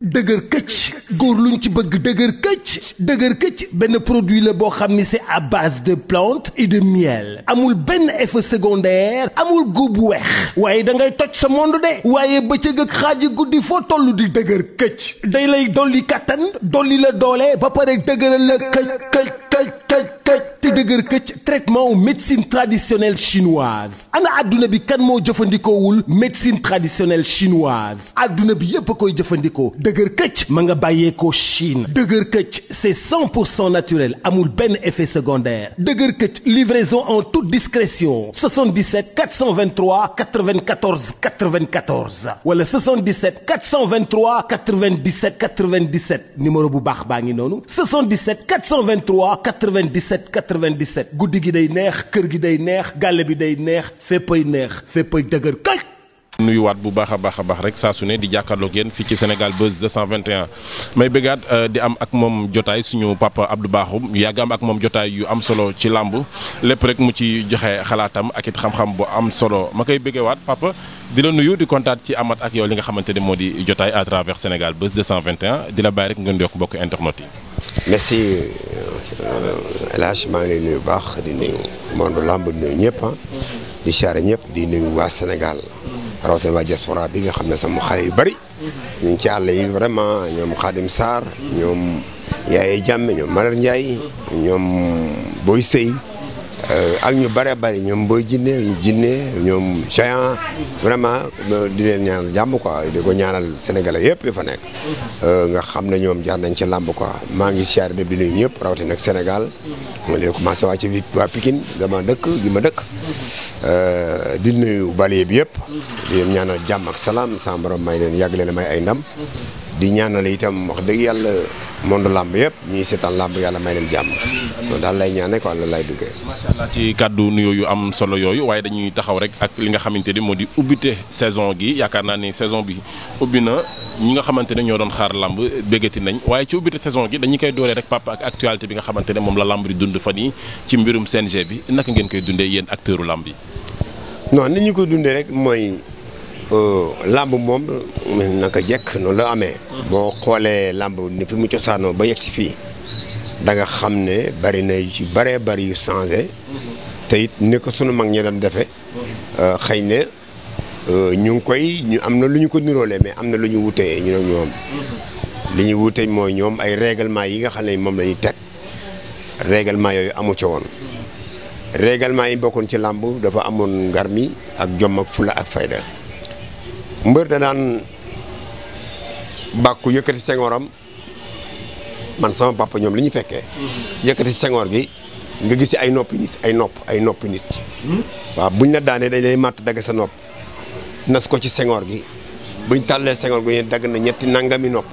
dëgër këcc góor luñ ci bëgg dëgër këcc benn produit la boo xam ni c'est à base de plantes et de miel amul benn effet secondaire amul góob bu weex waaye da ngay toj sa monde de waaye bëccëg ak xaaji guddi foo toll di dëgër këcc day lay dolli kattan dolli la doole ba pare dëgëral la këcc te dëgër këcc traitement médecine traditionnelle chinoise ana adduna bi kan moo jëfandikoowul médecine traditionnelle chinoise adduna bi yépp a koy jëfandikoo dëgër këcc ma nga bàyyeekoo Chine dëgër këcc c'est 100% naturel amul benn effet secondaire dëgër këcc livraison en toute discrétion 77 423 94 94 wala 77 423 97 97 numéro bu baax baa ngi noonu 77 423 97 97 guddi gi day neex kër gi day neex gàlle bi day neex féppay dëgër këcc. nuyuwaat bu baax a baax rek saa su ne di jàkkaarloog yéen fii ci Sénégal Buzz 221 may bëggaat di am ak moom jotaay suñu papa Abdou Bakhoum ñu yàgg am ak moom jotaay yu am solo ci làmb lépp rek mu ci joxe xalaatam ak it xam-xam bu am solo ma koy bëggewaat papa di la nuyu di kontaan ci amat ak yow li nga xamante ne moo di jotaay à travers Sénégal Buzz 221 di la bàyyi rek ngeen yokk bokk internet yi. merci El Hadj maa ngi lay nuyu baax di nuyu monde làmb di nuyu ñëpp di siyaare ñëpp di nuyu waa Sénégal. rawatina waa diaspora bi nga xam ne sama xale yu bari ñu ngi ci àll yi vraiment ñoom Khadim Sarr ñoom Yaaye Jàmme ñoom Malar Ndiaye ñoom Boy Sey ak ñu bëree bëri ñoom Boy Jinne ñoom Géant vraiment di leen ñaanal jàmm quoi di ko ñaanal sénégalais yëpp yu fa nekk nga xam ne ñoom jaar nañ ci làmb quoi maa ngi siyaare bi di nuyu ñëpp rawatina ak Sénégal ma leen commencé waa ci waa Pikine gi ma dëkk di nuyu balier bi yëpp di leen ñaanal jàmm ak salaam sama borom may leen yàgg leen may ay ndam di ñaanal itam wax dëgg yàlla monde làmb yëpp ñii seetaan làmb yàlla may leen jàmm loolu daal lay ñaane quoi loolu lay duggee. macha allah ci kàddu nuyoo yu am solo yooyu waaye dañuy taxaw rek ak li nga xamante ni moo di ubbite saison gi yaakaar naa ni saison bi ubbi na ñi nga xamante ne ñoo doon xaar làmb béggati nañ waaye ci ubbite saison gi dañu koy dooree rek papa ak actualité bi nga xamante ne moom la làmb di dund fan yi ci mbirum CNG bi naka ngeen koy dundee yéen acteuru làmb yi. non ni ñu koy dundee rek mooy làmb moom naka jekk noonu la amee. boo xoolee làmb ni fi mu cosaanoo ba yegg si fii da nga xam ne bari na yu ci bëree bëri yu changé te it ni ko sunu mag ñi doon defee xëy na ñu ngi koy ñu am na lu ñu ko niroolee mais am na lu ñu wutee ñu ne ñoom. li ñu wutee mooy ñoom ay règlement yi nga xam ne moom la ñuy teg règlement yooyu amu ci woon. règlement yi bokkoon ci làmb dafa amoon ngarmi ak jom ak fula ak fayda mbër da daan bàkku yëkkati sengoram man sama papa ñoom li ñu fekkee yëkkati sengoor gi nga gis ci ay noppi nit waaw buñ la daanee dañ lay màtt dagg sa nopp nas ko ci sengoor gi buñ tàllee sengoor gi dagg na ñetti nangami nopp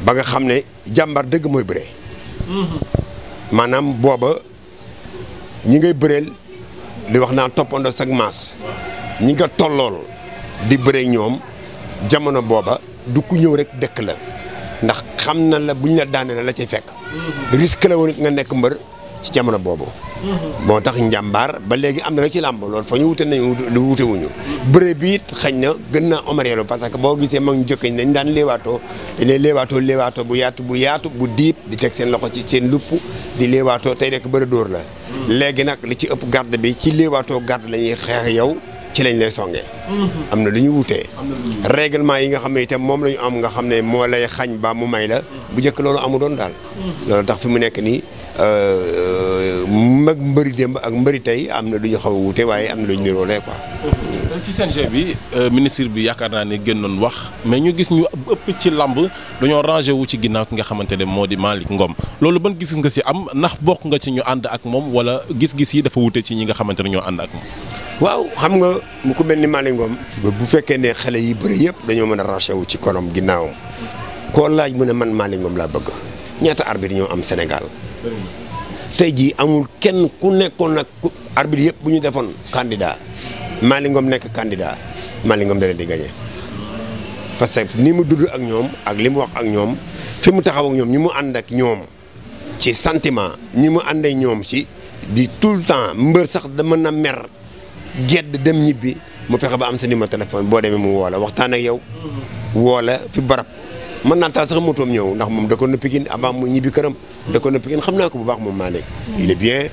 ba nga xam ne jàmbar dëgg mooy bëree maanaam booba ñi ngay bëreel di wax naa toppandoo sag maas ñi nga tollool di bëree ñoom jamono booba du ku ñëw rek dëkk la ndax xam na la bu ñu la daanee la cay fekk risque la woon it nga nekk mbër ci jamono boobu moo tax njàmbaar ba léegi am na rek ci làmb loolu fa ñu wute nañu lu wute wuñu bëre bi it xëy na gën naa omareelu parce que boo gisee mag ñu jëkk dañ daan léewaatoo dañuy léewaatoo bu yaatu bu diib di teg seen loxo ci seen lupp di léewaatoo tey nekk bëre dóor la léegi nag li ci ëpp garde bi ci léewaatoo garde la ñuy xeex yow ci lañ lay songee am na lu ñu wutee règlement yi nga xam ne itam moom la ñu am nga xam ne moo lay xañ ba mu may la bu njëkk loolu amu doon daal loolu tax fi mu nekk nii mag mbëri démb ak mbëri tey am na lu ñu xaw a wute waaye am na lu ñu niroolee quoi. ci CNG bi ministre bi yaakaar naa ne génnoon wax mais ñu gis ñu ëpp ci lamb dañoo rangé wu ci ginnaaw ki nga xamante ne moo di Malick Ngom loolu ban gis nga si am ndax bokk nga ci ñu ànd ak moom wala gis-gis yi dafa wute ci ñi nga xamante ne ñoo ànd ak moom. waaw xam nga mu ko mel ni Malick Ngom bu fekkee ne xale yi bëri yëpp dañoo mën a rangé wu ci konom ginnaawam koo laaj mu ne man Malick Ngom laa bëgg ñaata arbitre ñoo am Sénégal. tey jii amul kenn ku nekkoon nag arbitre yëpp bu ñu defoon candidat Malick Ngom nekk candidat Malick Ngom da leen di gagné parce que ni mu dudd ak ñoom ak li mu wax ak ñoom fi mu taxaw ak ñoom ñi mu ànd ak ñoom ci sentiment ñi mu ànd ak ñoom ci di tout le temps mbër sax da mën na mer gedd dem ñibbi mu fexe ba am sa numéro téléphone boo demee mu woo la waxtaan ak yow woo la fi barab mën naa taal sax motoom ñëw ndax moom dëkkoon na Pikine avant mu ñibbi këram dëkkoon na Pikine xam naa ko bu baax moom Malick il est bien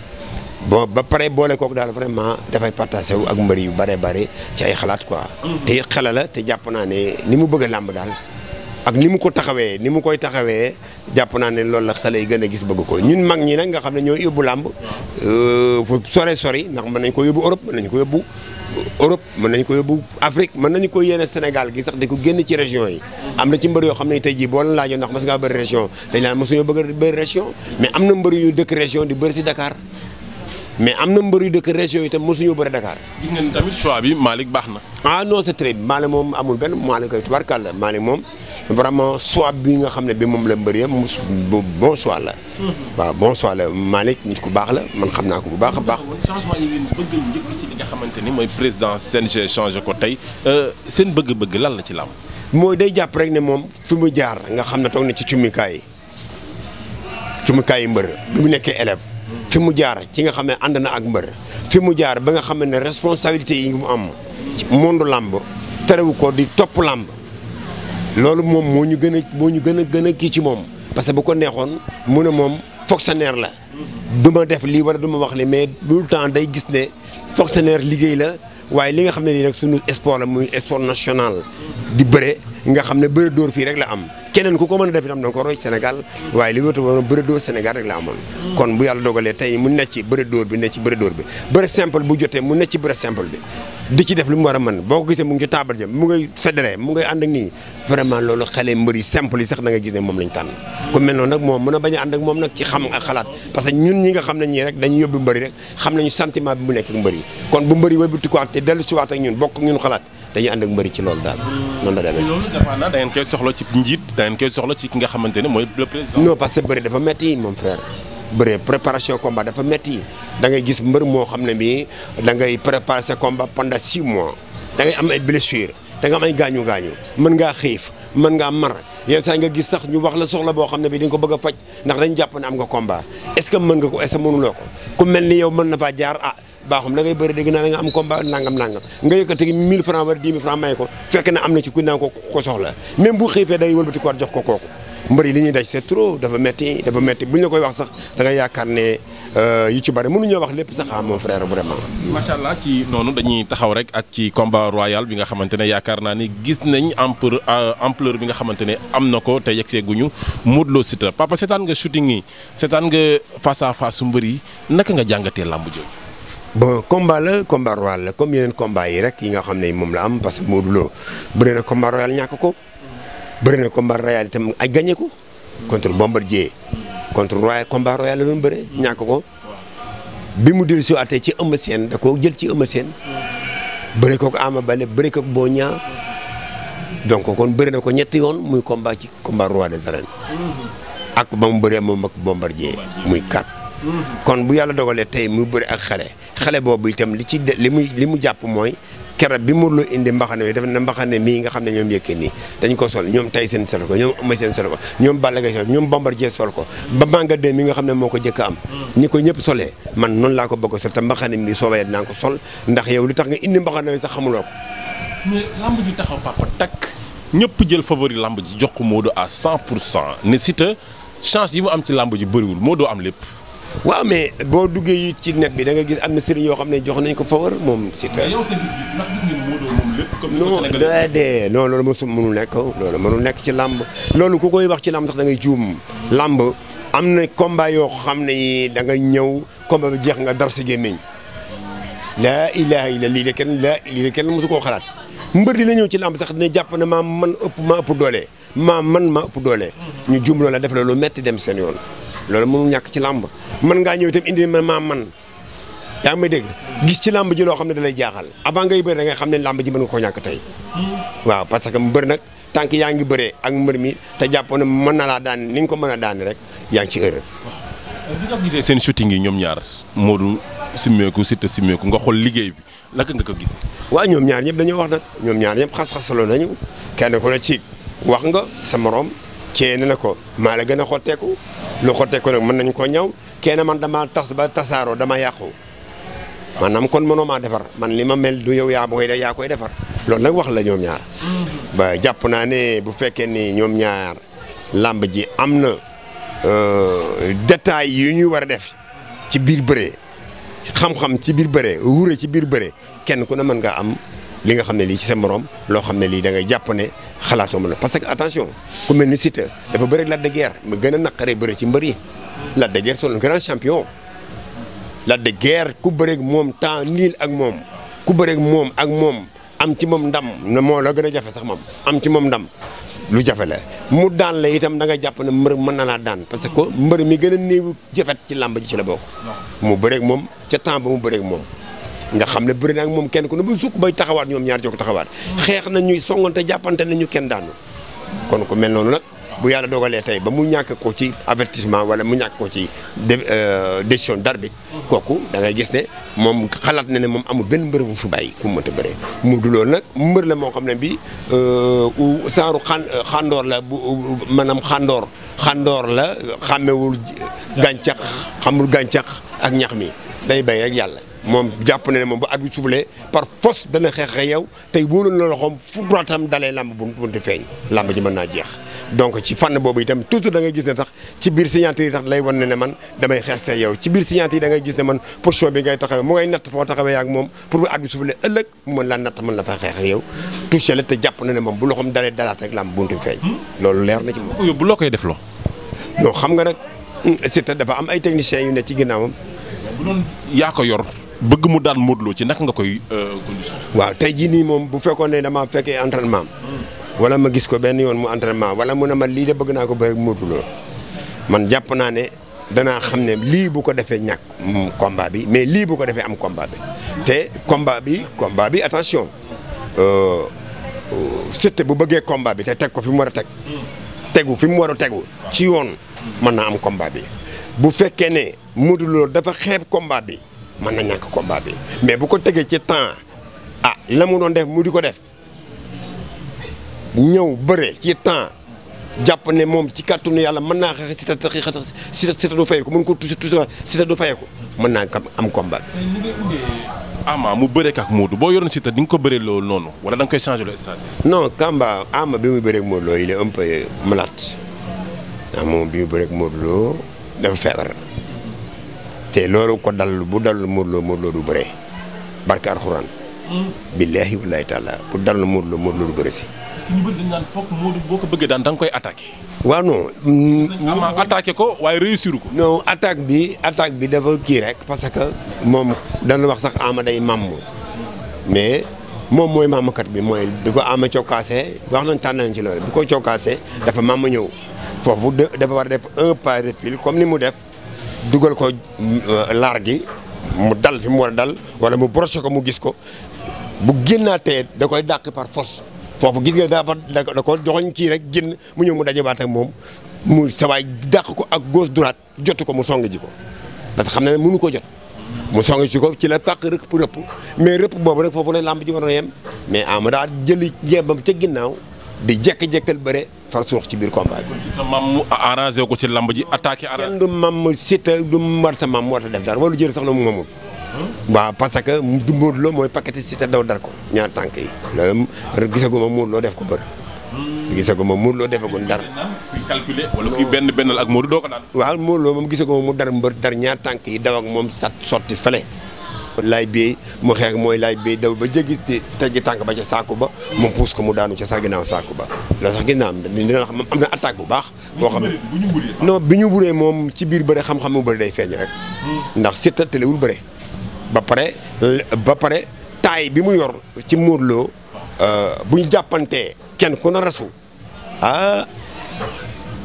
bon ba pare boole kooku daal vraiment dafay partagé wu ak mbër yu bare bare ci ay xalaat quoi te it xale la te jàpp naa ne ni mu bëgg a làmb daal ak ni mu ko taxawee ni mu koy taxawee jàpp naa ne loolu la xale yi gën a gis bëgg ko ñun mag ñi nag nga xam ne ñoo yóbbu làmb fu sori ndax mën nañ ko yóbbu Europe mën nañ ko yóbbu mën nañ ko yóbbu Afrique mën nañu ko yéene Sénégal gi sax di ko génn ci région yi am na ci mbër yoo xam ne tey jii boo la laajoon ndax mas ngaa bëri région dañ naan mosuñoo bëgg a bëri région mais am na mbër yu dëkk région di bëri si Dakar mais am na mbër yu dëkk région yi tam mosuñu bëri Dakar. gis ngeen tamit choix bi Malick baax na. ah non c'est très Malick moom amul benn Malick koy tubarkàlla Malick moom vraiment choix bi nga xam ne bi moom la mbër yëpp bon choix la. waaw bon choix la Malick nit ku baax la man xam naa ko bu baax a baax. changement yi ngeen bëgg njëkk ci li nga xamante ni mooy président CNG changé ko tey seen bëgg-bëgg lan la ci làmb. mooy day jàpp rek ne moom fi mu jaar nga xam ne toog na ci cumikaay yi mbër bi mu nekkee élève. fi mu jaar ci nga xam ne ànd na ak mbër fi mu jaar ba nga xam ne responsabilité yi mu am ci monde làmb terewu ko di topp làmb loolu moom moo ñu gën a kii ci moom parce que bu ko neexoon mu ne moom fonctionnaire la du ma def lii wala du ma wax li mais tout le temps day gis ne fonctionnaire liggéey la waaye li nga xam ne nii nag suñu sport la muy sport national di bëre nga xam ne bëre dóor fii rek la am keneen ku ko mën a def itam da nga ko roy Sénégal waaye li wétu woon bëre dóor Sénégal rek la amoon kon bu yàlla dogalee tey mu nekk ci bëre dóor bi nekk ci bëre dóor bi bëre simple bu jotee mu nekk ci bëre simple bi di ci def li mu war a mën boo ko gisee mu ngi ci taabal jëm mu ngay fédéré mu ngay ànd ak nii vraiment loolu xale mbër yi simple yi sax da nga gis ne moom lañ tànn ku mel noonu nag moom mën a bañ a ànd ak moom nag ci xam ak xalaat parce que ñun ñi nga xam ne ñii rek dañuy yóbbu mbëri rek xam nañu sentiment bi mu nekk ak mbër yi kon bu mbëri wëlbatikuwaat te dellu si waat ak ñun bokk ak ñun xalaat dañuy ànd ak mbëri ci loolu daal noonu la demee. loolu dafa naa da ngeen koy soxla ci njiit da ngeen koy soxla ci ki nga xamante ne mooy le président. non parce que bëri dafa metti mon frère bëri préparation combat dafa metti da ngay gis mbër moo xam ne bii da ngay préparer sa combat pendant 6 mois da ngay am ay blessure da nga am ay gaañu mën ngaa xiif mën ngaa mar yenn saa nga gis sax ñu wax la soxla boo xam ne bii dañ ko bëgg a faj ndax dañ jàpp ne am nga combat est-ce que mën nga ko est-ce que mënuloo ko ku mel ni yow mën na faa jaar baaxum da ngay bëri dégg naa da nga am combat nangam nga yëkkati 1000 francs wala 10 000 francs may ko fekk na am na ci ku naan ko soxla même bu xiifee day wëlbati ko war jox ko kooku mbër yi li ñuy daj c'est trop dafa metti bu ñu la koy wax sax da nga yaakaar ne yu ci bëri mënuñoo wax lépp sax mon frère vraiment. macha allah ci noonu dañuy taxaw rek ak ci combat royal bi nga xamante ne yaakaar naa ni gis nañ ampleur bi nga xamante ne am na ko te yegsee guñu Modou Lo Siteu papa seetaan nga shooting yi seetaan nga face à face su mbër yi naka nga jàngatee làmb jooju. bon combat royal la comme yeneen combat yi rek yi nga xam ne moom la am parce que Modou Lo bëri na combat royal ñàkk ko bëri na combat royal itam ay gagné ko contre Bombardier contre combat royal la doon bëre ñàkk ko bi mu dellu si waatee ci Eumeu Sène da ko jël ci Eumeu Sène bëri ko Ama Baldé bëri ko Boy Niang donc kon bëri na ko ñetti yoon muy combat ci combat roi des arènes ak ba mu bëree moom ak Bombardier muy 4 kon bu yàlla dogalee tey mu bëri ak xale boobu itam li mu jàpp mooy keroog bi Modou Lo indi mbaxane bi def na mbaxane mii nga xam ne ñoom yëkkee nii dañ ko sol ñoom Tyson sol ko ñoom Eumeu Sène sol ko ñoom Balla Gaye sol ñoom Bombardier sol ko ba Manga 2 mi nga xam ne moo ko jëkk am ni ko ñëpp solee man noonu laa ko bëgg a sol te mbaxane mi soobee dinaa ko sol ndax yow li tax nga indi mbaxane bi sax xamuloo ko mais lamb ji taxaw papa takk ñëpp jël favori lamb ji jox ko Modou à 100% ne Siteu chance yi mu am ci lamb ji bëriwul Modou am lépp. waaw mais boo duggee it ci net bi da nga gis am na sëriñ yoo xam ne jox nañ ko faveur moom Siteu. mais yow sa gis-gis ndax gis ngeen Modou moom lépp. comme ni ko Sénégalais non loolu mënul nekk ci làmb loolu ku koy wax ci làmb sax da ngay juum làmb am na combat yoo xam ne yi da nga ñëw combat bi jeex nga dar sa gémmiñ laa ilaaha illa lii de kenn mosu koo xalaat mbër di la ñëw ci làmb sax dina jàpp ne maa ëpp doole maa ëpp doole ñu juum loola def la lu metti dem seen yoon loolu mënul ñàkk ci làmb mën ngaa ñëw itam indi maa man yaa ngi may dégg gis ci làmb ji loo xam ne da lay jaaxal avant ngay bëri da ngay xam ne làmb ji mën nga koo ñàkk tey waaw parce que mbër nag tànk yaa ngi bëree ak mbër mi te jàppoon ne mën na laa daan ni nga ko mën a daan rek yaa ngi ci erreur. bi nga gisee seen shooting yi ñoom ñaar Modou simmeeku Siteu simmeeku nga xool liggéey bi naka nga ko gisee. waaw ñoom ñaar ñëpp dañoo wax nag ñoom ñaar ñëpp xas-xasaloo nañu kenn ku ne ci wax nga sa morom kenn na ko maa la gën a xotteeku lu xotteeku nag mën nañu koo ñaw kenn man dama tas ba tasaaroo dama yàqu maanaam kon mënoo maa defar man li ma mel du yow yaa koy defar loolu nag wax la ñoom ñaar ba jàpp naa ne bu fekkee ni ñoom ñaar làmb ji am na détails yu ñuy war a def ci biir bëree xam-xam ci biir bëree wure ci biir bëree kenn ku ne mën ngaa am li nga xam ne lii ci sa morom loo xam ne lii da ngay jàpp ne xalaatoo ma la parce que attention ku mel ni Siteu dafa bëri Lac de Guiers mu gën a naqaree bëri ci mbër yi Lac de Guiers c'est un grand champion Lac de Guiers ku bëreeg moom temps niil ak moom ku bëreeg moom ak moom am ci moom ndam moo la gën a jafe sax moom am ci moom ndam lu jafe la mu daan la itam da nga jàpp ne mbër mën na laa daan parce que mbër mi gën a néew jafet ci làmb ji ci la bokk mu bëreeg moom ca temps ba mu bëreeg moom nga xam ne bëri na ak moom kenn ku ne bu sukk bay taxawaat ñoom ñaar jokk taxawaat xeex na ñuy songante jàppante nañu kenn daanu kon ku mel noonu nag bu yàlla dogalee tey ba mu ñàkk ko ci avertissement wala mu ñàkk ko ci décision d'arbitre kooku da ngay gis ne moom xalaat na ne moom amul benn mbër bu fi bàyyi ku mu mënta bëree mu du loolu nag mbër la moo xam ne bi saaru xandoor la bu maanaam xandoor la xàmmewul gàncax xamul gàncax ak ñax mi day bay rek yàlla moom jàpp na ne moom ba arbitre soufflé par force dana xeex ak yow tey wóoloon la loxoom fu droitam dalee lamb bu bunti feeñ lamb ji mën naa jeex donc ci fànn boobu itam toujours da ngay gis ne sax ci biir signature yi tax lay wan ne man damay xeex see yow ci biir signature yi da ngay gis ne man position bi ngay taxawee mu ngay natt foo taxawee ak moom pour bu arbitre soufflé ëllëg mu mën laa natt mën la fa xeex ak yow touché la te jàpp na ne moom bu loxoom dalee dalaat rek lamb bunti feeñ loolu leer na ci moom. yóbbu loo koy def loo. non xam nga nag Siteu dafa am ay techniciens yu ne ci ginnaawam. bu doon yaa ko yor bëgg mu daan Modou Lo ci naka nga koy condition. waaw tey jii nii moom bu fekkoon ne dama fekkee entraînement wala ma gis ko benn yoon mu entraînement wala mu ne ma lii de bëgg naa ko bëgg Modou Lo man jàpp naa ne danaa xam ne lii bu ko defee ñàkk combat bi mais lii bu ko defee am combat bi te combat bi attention Siteu bu bëggee combat bi te teg ko fi mu war a tegu fi mu war a tegu ci yoon mën naa am combat bi bu fekkee ne Modou Lo dafa xeeb combat bi mën na ñàkk combat bi mais bu ko tegee ci temps la mu doon def mu di ko def ñëw bëre ci temps jàpp ne moom ci kàttanu yàlla mën naa xeex Siteu du fay ko mën ko touché Siteu du fay ko mën naa am combat bi. Ama mu bëree ak Modou boo yoroon Siteu di nga ko bëree loolu noonu wala da nga koy changer le stratégie. non Kamba Ama bi muy bëree ak Modou Lo il est un peu malade moom bi muy bëree ak Modou Lo dafa feebar. te loolu ko dal bu dal Modou Lo du bëree barke alxuraan. billaahi wallaahi taala bu dal Modou Lo du bëree si. parce que ñu bëri dañu naan foog Modou boo ko bëggee daan da nga koy attaqué. waaw non. Ama attaqué ko waaye réussir ko. non attaque bi dafa kii rek parce que moom dana wax sax Ama day màmm mais moom mooy màmmkat bi mooy di ko Ama cokkaasee wax nañ tànn nañ ci loolu bu ko cokkaasee dafa màmm ñëw foofu dafa war a def un pas de pile comme ni mu def. dugal ko laar gi mu dal fi mu war a dal wala mu broché ko mu gis ko bu génnaatee da koy dàq par force foofu gis nga da ko joxoñ kii rek génn mu ñëw mu dajebaat ak moom mu sawaay dàq ko ak gauche droite jotu ko mu song ji ko parce que xam na ne mënu ko jot mu song ji ko ci la pàq rëpp pour rëpp mais rëpp boobu rek foofu la lamb ji war a yem mais ama daa jëli njembam ca ginnaaw di jekk-jekkal bëre far suux ci biir combat bi. Siteu mam mu arrangé ko ci lamb ji attaqué. kenn du mam Siteu du warta mam warta def dara wala jël sax la mu mamul. waaw parce que du Modou Lo mooy paquet Siteu daw dar ko ñaar tànk yi loolu gisaguma Modou Lo def ko bëri. gisaguma Modou Lo defagun dara. kuy calculer wala kuy benn ak Modou doo ko daan. waaw Modou Lo moom gisaguma mu dar mbër dar ñaar tànk yi daw ak moom sotti fële. laay béy mu xeex mooy laay béy daw ba jéggi teggi tànk ba ca saaku ba mu puus ko mu daanu ca sax ginnaaw saaku ba loolu sax ginnaaw dina xam am na attaque bu baax. boo xam ne non bi ñu buree moom ci biir bëre xam-xam mu bëri day feeñ rek. ndax Siteu tëlewul bëre. ba pare taay bi mu yor ci Modou Lo bu ñu jàppantee kenn ku na rasu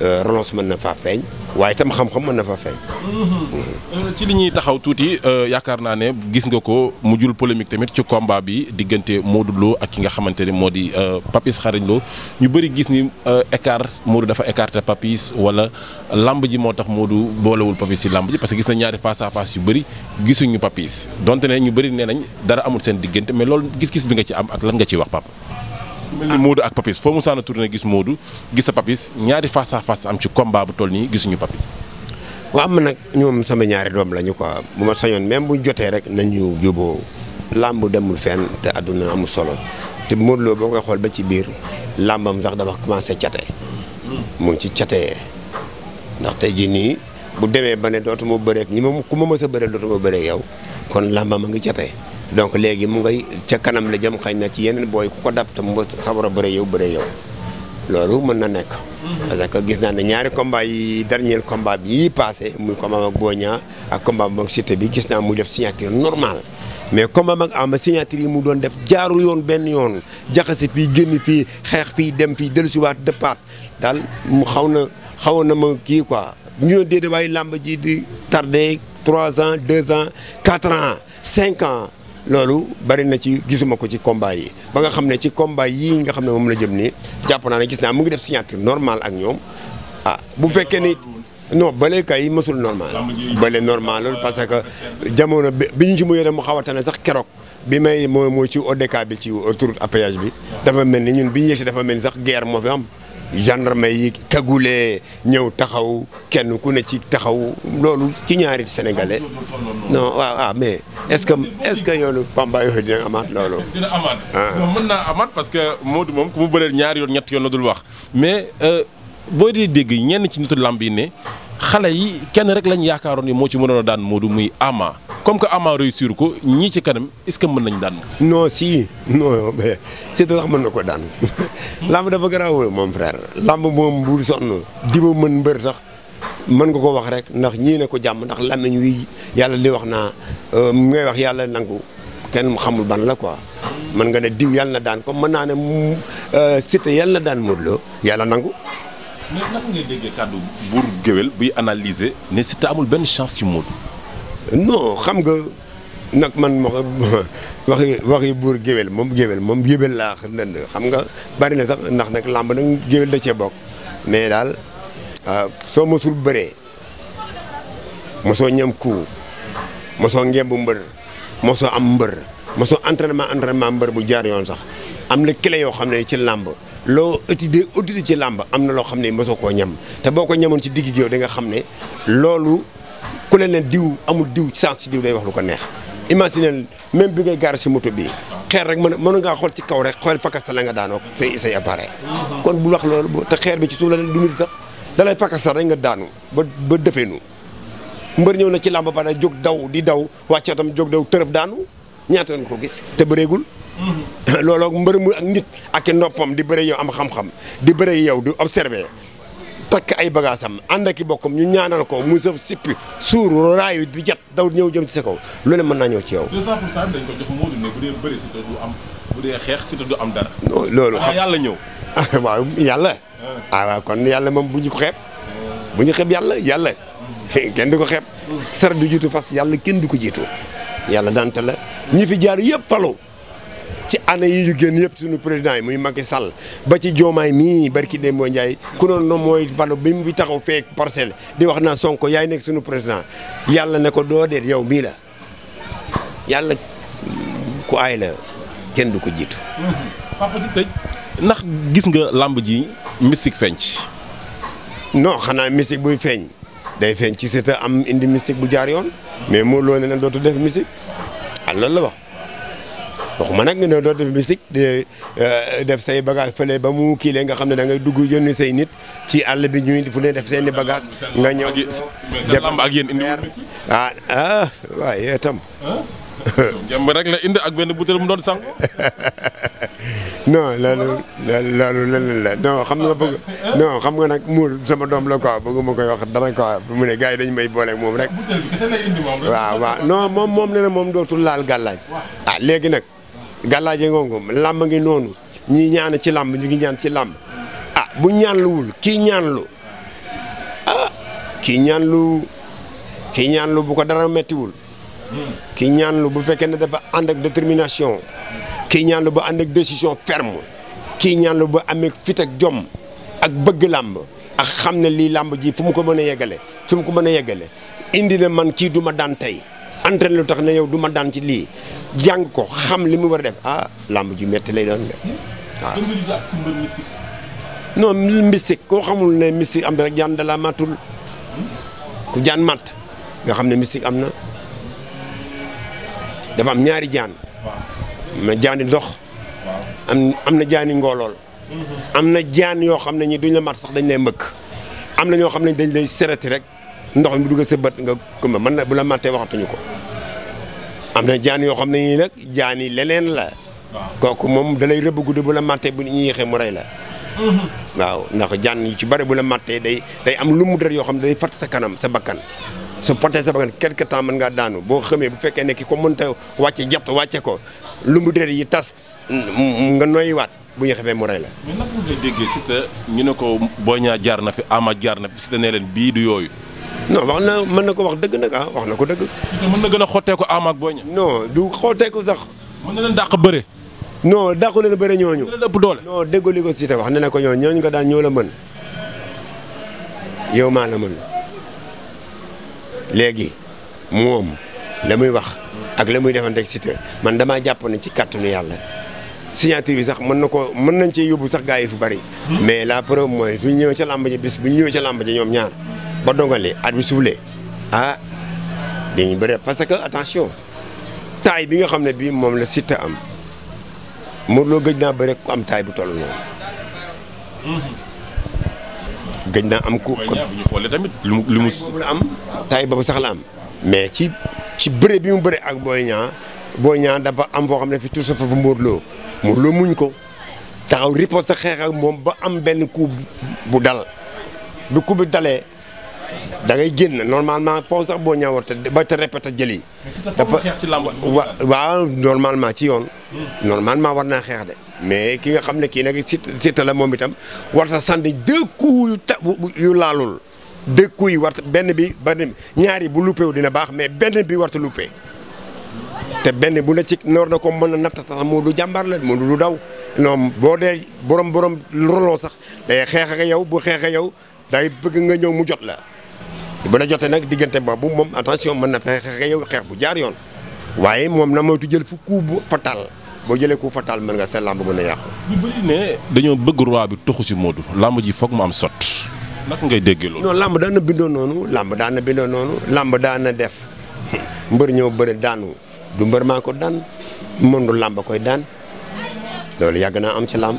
relance mën na faa feeñ waaye itam xam-xam mën na faa feeñ. ci li ñuy taxaw tuuti yaakaar naa ne gis nga ko mu jul polémique tamit ci combat bi diggante Modou Lo ak ki nga xamante ne moo di Papis Xarañ Lo ñu bëri gis ni écart Modou dafa écarté Papis wala lamb ji moo tax Modou boolewul Papis ci lamb ji parce que gis na ñaari face à face yu bëri gisuñu Papis donte ne ñu bëri nee nañ dara amul seen diggante mais loolu gis-gis bi nga ci am ak lan nga ciy wax papa. mel ni Modou ak Papis foo mu saana tourné gis Modou gis sa Papis ñaari face à face am ci combat bu toll nii gisuñu Papis. waaw man nag ñoom sama ñaari doom lañu quoi bu ma sañoon même bu jotee rek nañu juboo làmb demul fenn te àdduna amul solo te Modou Lo boo koy xool ba ci biir làmbam sax dafa commencé cate mu ngi ci cate ndax tey jii nii bu demee ba ne dootuma bëreek ñi ma ku ma mës a bëree dootuma bëreek yow kon làmbam a ngi cate donc léegi mu ngay ca kanam la jëm xëy na ci yeneen booy ku ko dab te mu sawar a bëree yow loolu mën na nekk. parce que gis naa ne ñaari combat yi dernier combat bi yii passé muy combat ak Boy Niang ak combat ak Siteu bi gis naa muy def signature normal mais combat ak Ama signature yi mu doon def jaaru yoon benn yoon jaxase fii génn fii xeex fii dem fii dellusiwaat dëppaat daal mu xawoon na ma kii quoi ñu déedéet waaye làmb ji di tardé 3 ans 2 ans 4 ans 5 ans. loolu bari na ci gisuma ko ci combat yi ba nga xam ne ci combat yii nga xam ne moom la jëm nii jàpp naa ne gis naa mu ngi def signature normal ak ñoom bu fekkee ni non bële kay mësul normal bële normalul parce que jamono bi ñu ci mujjee mu xaw a tane sax keroog bi may mooy ci ODK bi ci autoroute à péage bi dafa mel ni ñun bi ñu yegg si dafa mel ni sax guerre moo fi am gendarme yi kagulee ñëw taxaw kenn ku ne ci taxaw loolu ci ñaari sénégalais non waaw mais est-ce que yoonu Pamba yooyu dina amaat loolu. dina amaat mën naa amaat parce que Modou moom ku mu bëreel ñaari yoon ñetti yoon la dul wax mais boo dee dégg ñenn ci nitu làmb yi ne xale yi kenn rek lañ yaakaaroon ni moo ci mënoon a daan Modou muy Ama comme que Ama réussir ko ñii ci kanam est-ce que mën nañ daan. non si non mais c'est sax mën na ko daan lamb dafa garaaw moom frère lamb moom bu sonn di ba mën mbër sax mën nga ko wax rek ndax ñii ne ko jàmm ndax lamiñ wi yàlla li wax naa ngay wax yàlla nangu kenn xamul ban la quoi mën nga ne diw yàlla na daan comme mën naa ne Siteu yàlla na daan Modou Lo yàlla nangu. mais naka ngay déggee kàddu buur géwél buy analyser ne Siteu amul benn chance ci Modou. non xam nga nag man waxi buur géwél moom géwél laa ndënd xam nga bari na sax ndax nag làmb nag géwél da cee bokk mais daal soo mosul bëree mosoo ñam coup mosoo ngembu mbër mosoo am mbër mosoo entraînement mbër bu jaar yoon sax am na clé yoo xam ne ci làmb loo étudier ci làmb am na loo xam ne mosoo koo ñam te boo ko ñamoon ci digg géew da nga xam ne loolu ku leen diw amul diw sens ci diw day wax lu ko neex imagine même bi ngay gaar si moto bi xeer rek mën ngaa xool ci kaw rek xool fakasta la nga daanoo say appareil kon bu wax loolu te xeer bi ci suuf la du nit sax dalay fakasta rek nga daanu ba defeenu mbër ñëw na ci làmb ba pare jóg daw di daw wàcce tam jóg daw tërëf daanu ñaata yoon ko gis te bëreegul looloo mbër mu ak nit ak noppam di bëre yow am xam-xam di bëre yow di observer takk ay bagaasam ànd ak i bokkam ñu ñaanal ko mu sëf sippi suur raayu di jat daw ñëw jëm ci sa kaw loolu mën naa ñëw ci yow. 200% dañ ko jox Modou ne bu dee bëri Siteu du am bu dee xeex Siteu du am dara. loolu xam yàlla ñëw. waaw yàlla. waaw kon yàlla moom bu ñu ko xeeb. bu ñu xeeb yàlla kenn du ko xeeb. sar du jiitu fas yàlla kenn du ko jiitu. yàlla dante la ñi fi jaar yëpp falu ci année yi ñu génn yëpp suñu président yi muy Macky Sall ba ci Diomaye mii barki Demba Ndiaye ku noonu noonu mooy falu bi mu fi taxaw feek parcelle di wax naa Sonko yaay nekk suñu président yàlla ne ko doo deet yow mii la yàlla ku aay la kenn du ko jiitu. papa ci tëj ndax gis nga làmb ji mystique feeñ ci. non xanaa mystique buy feeñ day feeñ ci Siteu am indi mystique bu jaar yoon mais moo loo ne dootu def mystique loolu la wax. waxuma nag nga ne doo def musique di def say bagage fële ba mu kii nga xam ne da ngay dugg yónni say nit ci àll bi ñuy fu ne def seen i bagage nga ñëw def ak yéen indi waaye itam jàmm rek la indi ak benn butéel mu doon sang non loolu la non xam nga bëgg non xam nga nag muur sama doom la quoi bëgguma koy wax dara quoi mu ne gars yi dañu may booleeg moom rek waaw non moom nee na moom dootul laal gàllaaj léegi nag gàllaaje ngoongo làmb ngi noonu ñii ñaan ci làmb ñu ngi ñaan ci làmb bu ñaanluwul kii ñaanlu kii ñaanlu bu ko dara mettiwul kii ñaanlu bu fekkee ne dafa ànd ak détermination kii ñaanlu ba ànd ak décision ferme kii ñaanlu ba amee fit ak jom ak bëgg làmb ak xam ne lii làmb ji fu mu ko mën a yeggale indi na man kii du ma daan tey entraîné lu tax ne yow du ma daan ci lii jàng ko xam li mu war a def làmb ji metti lay doon de waaw. non mystique koo xamul ne mystique am na rek jaan da la matul ku jaan mat nga xam ne mystique am na dafa am ñaari jaan. ma jaani dox am na jaani ngoolool. am na jaan yoo xam ne ñi duñ la mat sax dañ lay mbëkk. am na ñoo xam ne dañ lay sereti rek ndox mi bu dugg sa bët nga kuma mën na bu la mattee waxatuñu ko. am na jaan yoo xam ne ñii nag jaan yi leneen la. kooku moom da lay rëbb guddi bu la mattee bu ñu yéexee mu rey la. waaw ndax jaan yu ci bari bu la mattee day am lu mu dër yoo xam ne day fatt sa kanam sa bakkan. su fattee sa bakkan quelque temps mën ngaa daanu boo xamee bu fekkee ne ki ko mënta wàcce jot wàcce ko lu mu dër yi tas nga noyyiwaat bu ñu xamee mu rey la. mais naka ngay déggee Siteu ñu ne ko Boy Niang jaar na fi Ama jaar na fi Siteu ne leen bii du yooyu. non wax na mën na ko wax dëgg nag wax na ko dëgg. Siteu mën na gën a xottee ko Ama ak Boy Niang. non du xottee ko sax. mën na leen dàq bëre. non dàqu leen bëre ñooñu. mën na leen ëpp doole. non déggoo li ko Siteu wax ne na ko ñooñu ko daan ñoo la mën yow maa la mën léegi moom la muy wax ak la muy defanteeg Siteu man damaa jàpp ne ci kàttanu yàlla. signature bi sax mën nañ cee yóbbu sax gars yi fu bari. mais la preuve mooy suñu ñëwee ca làmb ji bis bu ñu ñëwee ca làmb ji ñoom ñaar ba dongalee at bi suuflee dañuy bëre parce que attention taay bi nga xam ne bii moom la Siteu am Modou Lo gëj naa bëre ku am taay bu toll noonu. gëj naa am ku. bu ñu xoolee tamit lu mu am taay boobu sax la am mais ci bëre bi mu bëre ak Boy Niang dafa am foo xam ne fi tout sa fa Modou Lo muñ ko taxaw riposte sa xeex ak moom ba am benn coup bu dal bu coup bi dalee da ngay génn normalement foofu sax Boy Niang war ba te répété jëli. dafa waaw normalement ci yoon. normalement war naa xeex de mais ki nga xam ne kii nag Siteu la moom itam war ta sànni 2 coups yu laalul 2 coups yi war benn bi ñaari bu luppee dina baax mais benn bi war ta luppee. te benn bu la ci noor na ko mën a natt tax moo du jàmbaar la moo du daw non boo dee borom rolon sax day xeex ak yow bu xeex ak yow day bëgg nga ñëw mu jot la bu la jotee nag diggante boobu moom attention mën na xeex ak yow xeex bu jaar yoon waaye moom na moytu jël fu coup bu fatal boo jëlee coup fatal mën nga sa lamb mën a yàqu. ñu bëri ne dañoo bëgg roi bi toxu si Modou lamb ji foog mu am sot naka ngay déggee loolu. non lamb daan na bindoo noonu lamb daan na def mbër ñëw bëri daanu. du mbër maa ko daan mëndu làmb koy daan loolu yàgg naa am ci làmb.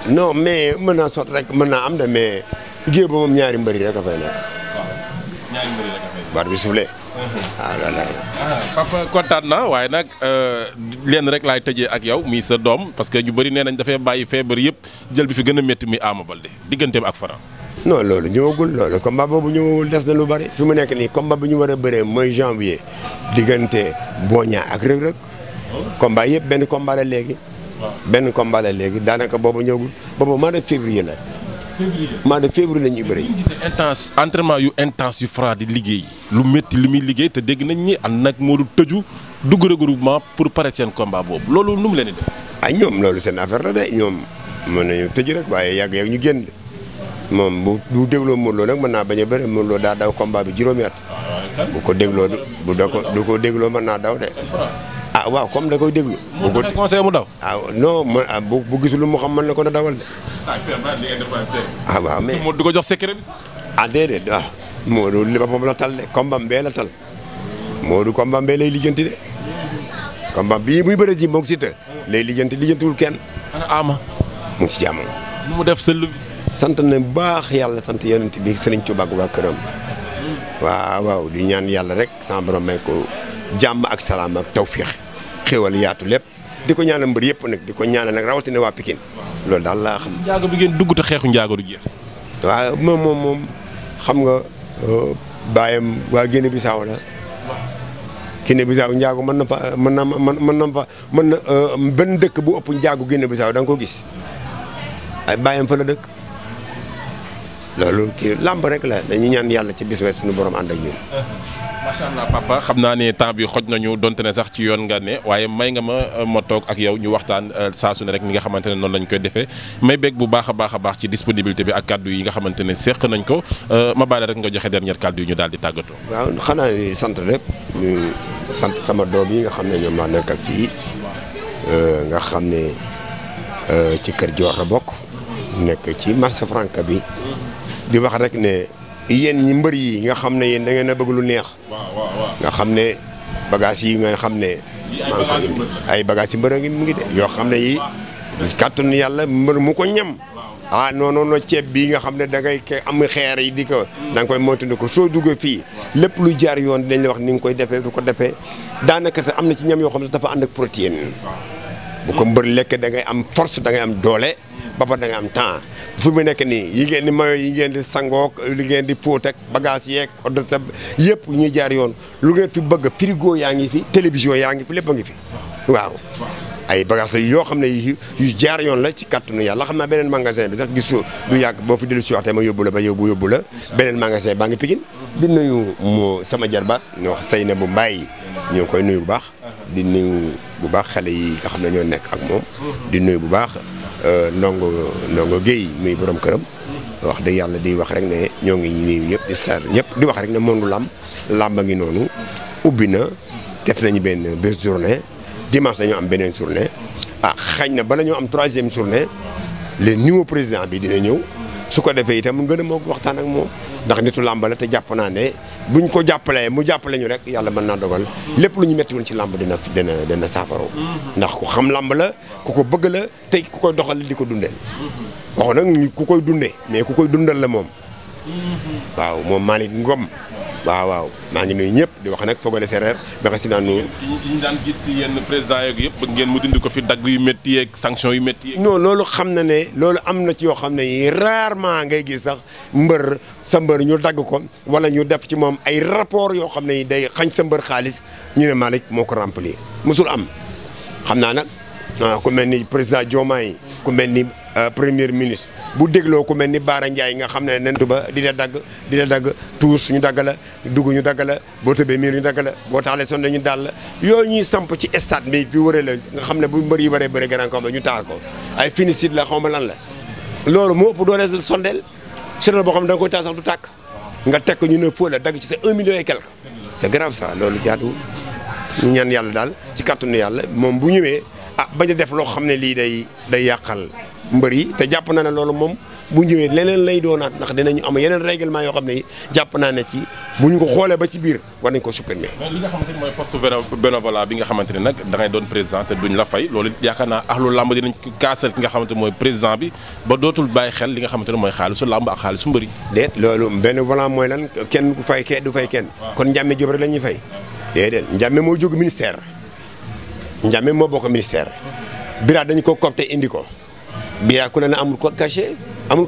non mais mën naa sot rek mën naa am de mais géew ba moom ñaari mbëri rek a fay nekk. ñaari mbëri rek a fay nekk. bar bi suuflee. papa kontaan na waaye nag lenn rek laay tëjee ak yow muy sa doom parce que ñu bëri nee nañ dafay bàyyi feebar yëpp jël bi fi gën a métti muy Ama Baldé digganteem ak Franc. non loolu ñëwagul loolu combat boobu ñëwagul des na lu bari fi mu nekk nii combat bi ñu war a bëree mooy janvier diggante Boy Niang ak Reug Reug combat yëpp benn combat la léegi. benn combat la léegi daanaka boobu ñëwagul boobu mois de février la. mois de février la ñuy bëri. intense entraînement yu intense yu Franc di liggéey lu métti li muy liggéey te dégg nañ ni ànd nag moo du tëju dugg regroupement pour pare seen combat boobu loolu nu mu leen di def. ay ñoom loolu seen affaire la de ñoom mën nañu tëj rek waaye yàgg ñu génn. moom bu dégloo Modou Lo nag mën naa bañ a bëri Modou Lo daa daw combat bi juróomi at. bu ko dégloo du ko dégloo mën naa daw de. waaw comme da koy déglu. bu ko conseil mu daw. non bu gisul lu mu xam mën na ko na dawal de. waaw mais du ko jox secret bi sax. déedéet Modou li boppam la tal de combat mbee la tal Modou combat mbee lay lijjanti de. combat bii muy bëri ji moom Siteu lay lijjantiwul kenn. ana Ama. mu ngi ci jàmm. nu mu def sëll bi. sant na bu baax yàlla sant yonent bi Serigne Touba ak waa këram waaw di ñaan yàlla rek sama borom may ko jàmm ak salaam ak tawfiix xéwal yaatu lépp di ko ñaanal mbër yëpp nag di ko ñaanal nag rawatina waa Pikine loolu daal laa xam. njaago bi ngeen dugg te xeexu njaago du jeex. waaw moom xam nga baayam waa Guinée Bissau la. Guinée Bissau njaago mën na benn dëkk bu ëpp njaago Guinée Bissau da nga ko gis ay baayam fa la dëkk. loolu kii làmb rek la dañuy ñaan yàlla ci bis suñu borom ànd ak ñun. macha allah papa xam naa ne temps bi xoj nañu donte ne sax ci yoon nga ne waaye may nga ma toog ak yow ñu waxtaan saa su ne rek ni nga xamante ne noonu lañ koy defee may bég bu baax a baax ci disponibilité bi ak kaddu yi nga xamante ne seq nañ ko ma bàyyi rek nga joxe dernier kaddu yi ñu daal di tàggatoo. waaw xanaa ni sant rek ñu sant sama doom yi nga xam ne ñoom laa nekkal fii nga xam ne ci kër Dior la bokk nekk ci marché Franca bi. di wax rek ne yéen ñi mbër yi nga xam ne yéen da ngeen a bëgg lu neex. nga xam ne bagages yi nga xam ne ay bagages yi mbër a ngi mu ngi de yoo xam ne yi kàttanu yàlla mbër mu ko ñam non ceeb bii nga xam ne da ngay am xeer yi di ko da nga koy moytundi ko soo duggee fii lépp lu jaar yoon dañ la wax ni nga koy defee du ko defee daanaka te am na ci ñam yoo xam ne dafa ànd ak protéine bu ko mbër lekk da ngay am force da ngay am doole ba pare da ngay am temps fu mu nekk nii yi ngeen di mayo yi ngeen di sangook li ngeen di póot ak bagage yeeg eau de Javel yëpp ñuy jaar yoon lu ngeen fi bëgg frigo yaa ngi fi télévision yaa ngi fi lépp a ngi fi waaw ay bagages yoo xam ne yu jaar yoon la ci kàttanu yàlla xam naa beneen magasin bi sax gisu du yàgg boo fi dellu si waxtee ma yóbbu la ba yóbbu la beneen magasin baa ngi Pikine di nuyu sama jarbaat ñu wax Seynabou Mbaye ñu ngi koy nuyu bu baax di nuyu bu baax xale yi nga xam ne ñoo nekk ak moom di nuyu bu baax ndongo Guèye muy borom këram wax dëgg yàlla di wax rek ne ñoo ngi nuyu ñëpp di sar ñëpp di wax rek ne mondu làmb a ngi noonu ubbi na def nañu benn bés journée dimanche dañoo am beneen journée xañ na bala ñoo am 3e journée le nouveau président bi dina ñëw su ko defee itam gën a moo waxtaan ak moom ndax nitu làmb la te jàpp naa ne buñ ko jàppalee mu jàppale ñu rek yàlla mën naa dogal lépp lu ñu metti woon ci làmb dina saafaroo ndax ku xam làmb la ku ko bëgg la te ku koy doxal di ko dundeel waxu nag ku koy dundee mais ku koy dundal la moom waaw moom Malick Ngom waaw maa ngi nuyu ñëpp di wax nag Fogole Sereer ba si naan yi ñu daan gis ci yenn président yeeg yëpp bëgg ngeen mu dindi ko fi dagg yu métti yeeg sanction yu métti yeeg. non loolu xam na ne loolu am na ci yoo xam ne yi rarement ngay gis sax sa mbër ñu dagg ko wala ñu def ci moom ay rapport yoo xam ne yi day xañ sa mbër xaalis ñu ne Malick moo ko remplir mosul am xam naa nag ku mel ni président Diomaye ku mel ni premier ministre bu dégloo ku mel ni Baara Ndiaye nga xam ne nentu ba dina dagg tuus ñu dagg la dugg ñu dagg la boo tëbee miir ñu dagg la boo taalee sonde ñu daal la yooyu ñuy samp ci stade bi wëree la nga xam ne bu mbër yi waree bëri grand combat ñu taal ko ay finicide la xaw ma lan la loolu moo ëpp doole sondeel seetal boo xam ne da nga koy taal sax du tàkk nga teg ko ñu ne foo la dagg ci sa 1 million et quelque c'est grave ça loolu jaatu ñu ñaan yàlla daal ci kàttanu yàlla moom bu ñëwee bañ a def loo xam ne lii day yàqal mbër yi te jàpp naa ne loolu moom bu ñëwee leneen lay doonaat ndax dinañu am yeneen règlement yoo xam ne jàpp naa ne ci bu ñu ko xoolee ba ci biir war nañ ko supprimer. mais li nga xamante ni mooy poste bénévolat bi nga xamante ne nag da ngay doon président te duñ la fay loolu yaakaar naa ahlu làmb dinañ kaasal ki nga xamante ne mooy président bi ba dootul bàyyi xel li nga xamante ne mooy xaalisu làmb ak xaalisu mbër yi. déet loolu bénévolat mooy lan kenn du fay kee du fay kenn. kon Ndiame Diop rek la ñuy fay. déedéet Ndiame moo jóg ministère Ndiame moo bokk ministère Bira dañu ko copte indi ko Bira ku ne na amul ko cachet moom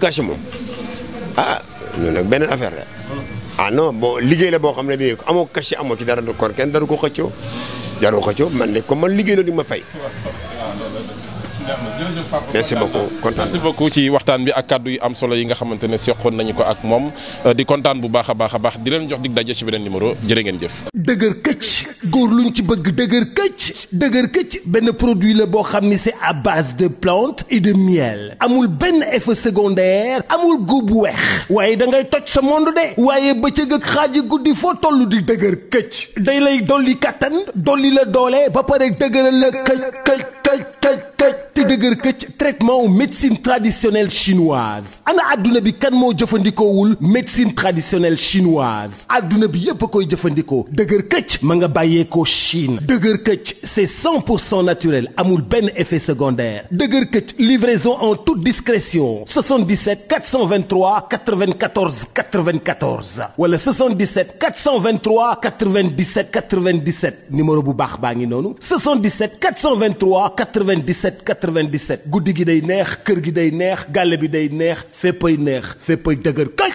loolu nag beneen affaire la non bon liggéey la boo xam ne bii amoo cachet amoo ci dara kon kenn daru ko xëccoo jaru xëccoo man de comme man liggéey la di ma fay. merci beaucoup ci waxtaan bi ak kàddu yu am solo yi nga xamante ne seqoon nañu ko ak moom di kontaan bu baax a baax di leen jox dig daje ci beneen numéro jërë ngeen jëf. dëgër këcc góor luñ ci bëgg dëgër këcc benn produit la boo xam ni c'est à base de plantes et de miel amul benn effet secondaire amul góob bu weex waaye da ngay toj sa monde de waaye bëccëg ak xaaji guddi foo toll di dëgër këcc day lay dolli kattan dolli la doole ba pare dëgëral la këcc te dëgër këcc traitement wu médecine traditionnelle chinoise ana adduna bi kan moo jëfandikoowul médecine traditionnelle chinoise adduna bi yépp a koy jëfandikoo dëgër këcc ma nga bàyyeekoo Chine dëgër këcc c'est 100% naturel amul benn effet secondaire dëgër këcc livraison en toute discrétion 77 423 94 94 wala 77 423 97 97 numéro bu baax baa ngi noonu 77 423 97 97 guddi gi day neex kër gi day neex gàlle bi day neex féppay dëgër kay